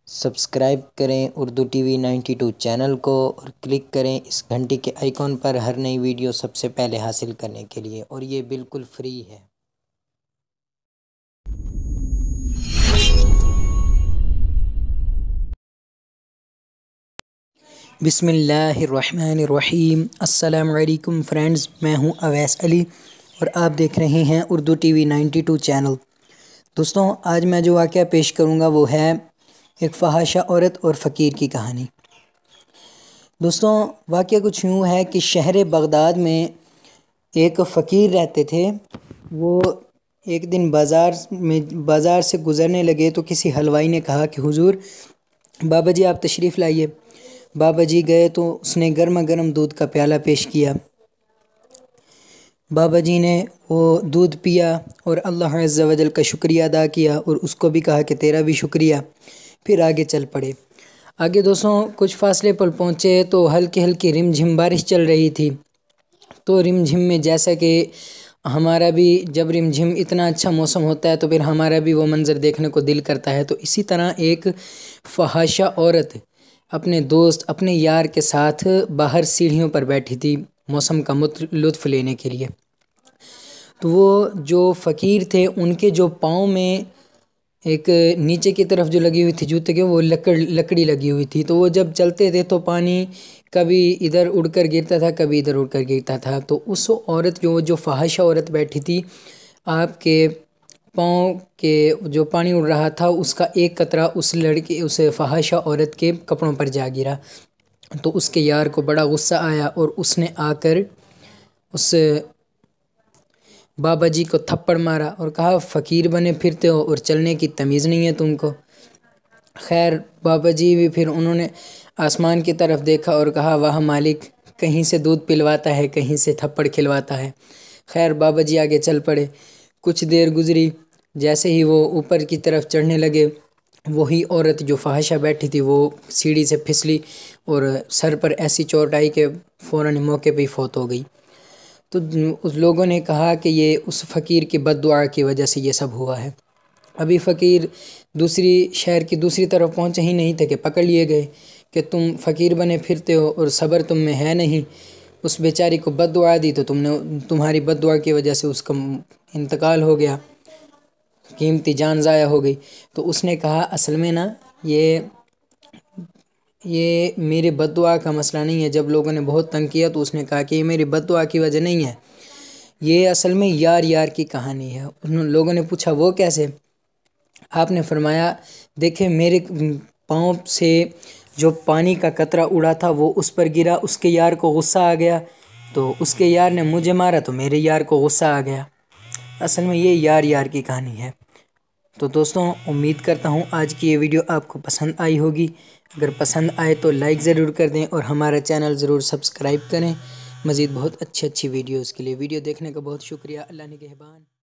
Subscribe کریں Urdu T V 92 channel کو اور کلک کریں اس گھنٹی کے آئیکن پر ہر نئی ویڈیو سب سے پہلے حاصل کرنے کے لیے، اور یہ بالکل فری ہے۔ بسم اللہ الرحمن الرحیم۔ السلام علیکم فرینڈز، میں ہوں اویس علی اور آپ دیکھ رہے ہیں اردو ٹی وی 92 چینل۔ دوستوں، آج میں جو واقعہ پیش کروں گا وہ ہے ایک فحاشہ عورت اور فقیر کی کہانی۔ دوستوں، واقعہ کچھ یوں ہے کہ شہر بغداد میں ایک فقیر رہتے تھے۔ وہ ایک دن بازار سے گزرنے لگے تو کسی حلوائی نے کہا کہ حضور، بابا جی آپ تشریف لائیے۔ بابا جی گئے تو اس نے گرما گرم دودھ کا پیالہ پیش کیا۔ بابا جی نے وہ دودھ پیا اور اللہ عز و جل کا شکریہ ادا کیا اور اس کو بھی کہا کہ تیرا بھی شکریہ، پھر آگے چل پڑے۔ آگے دوستوں کچھ فاصلے پر پہنچے تو ہلکی ہلکی رم جھم بارش چل رہی تھی۔ تو رم جھم میں جیسا کہ ہمارا بھی جب رم جھم اتنا اچھا موسم ہوتا ہے تو پھر ہمارا بھی وہ منظر دیکھنے کو دل کرتا ہے، تو اسی طرح ایک فحاشہ عورت اپنے دوست اپنے یار کے ساتھ باہر سیڑھیوں پر بیٹھی تھی موسم کا لطف لینے کے لیے۔ تو وہ جو فقیر تھے ان کے جو پاؤں میں ایک نیچے کی طرف جو لگی ہوئی تھی جوتے کے، وہ لکڑی لگی ہوئی تھی، تو وہ جب چلتے تھے تو پانی کبھی ادھر اڑ کر گرتا تھا کبھی ادھر اڑ کر گرتا تھا۔ تو اس عورت جو فحاشہ عورت بیٹھی تھی، آپ کے پاؤں کے جو پانی اڑ رہا تھا اس کا ایک قطرہ اس فحاشہ عورت کے کپڑوں پر جا گرا۔ تو اس کے یار کو بڑا غصہ آیا اور اس نے آ کر اس بابا جی کو تھپڑ مارا اور کہا فقیر بنے پھرتے ہو اور چلنے کی تمیز نہیں ہے تم کو۔ خیر بابا جی بھی پھر انہوں نے آسمان کی طرف دیکھا اور کہا واہ مالک، کہیں سے دودھ پلواتا ہے کہیں سے تھپڑ کھلواتا ہے۔ خیر بابا جی آگے چل پڑے۔ کچھ دیر گزری، جیسے ہی وہ اوپر کی طرف چڑھنے لگے، وہی عورت جو فحاشہ بیٹھی تھی وہ سیڑھی سے پھسلی اور سر پر ایسی چوٹ آئی کہ فوراً موقع پہ ہی فوت ہو گئی۔ تو اس لوگوں نے کہا کہ یہ اس فقیر کی بد دعا کی وجہ سے یہ سب ہوا ہے۔ ابھی فقیر دوسری شہر کی دوسری طرف پہنچے ہی نہیں تھے کہ پکڑ لیے گئے کہ تم فقیر بنے پھرتے ہو اور صبر تم میں ہے نہیں۔ اس بیچاری کو بد دعا دی تو تمہاری بد دعا کی وجہ سے اس کا انتقال ہو گیا، قیمتی جان ضائع ہو گئی۔ تو اس نے کہا اصل میں نا یہ میری بد دعا کا مسئلہ نہیں ہے۔ جب لوگوں نے بہت تنگ کیا تو اس نے کہا کہ یہ میری بد دعا کی وجہ نہیں ہے، یہ اصل میں یار کی کہانی ہے۔ لوگوں نے پوچھا وہ کیسے؟ آپ نے فرمایا دیکھیں میرے پاؤں سے جو پانی کا قطرہ اڑا تھا وہ اس پر گرا، اس کے یار کو غصہ آ گیا تو اس کے یار نے مجھے مارا تو میرے یار کو غصہ آ گیا۔ اصل میں یہ یار کی کہانی ہے۔ تو دوستوں، امید کرتا ہوں آج کی یہ ویڈیو آپ کو پسند آئی ہوگی۔ اگر پسند آئے تو لائک ضرور کر دیں اور ہمارا چینل ضرور سبسکرائب کریں۔ مزید بہت اچھی ویڈیوز کے لیے۔ ویڈیو دیکھنے کا بہت شکریہ۔ اللہ نگہبان۔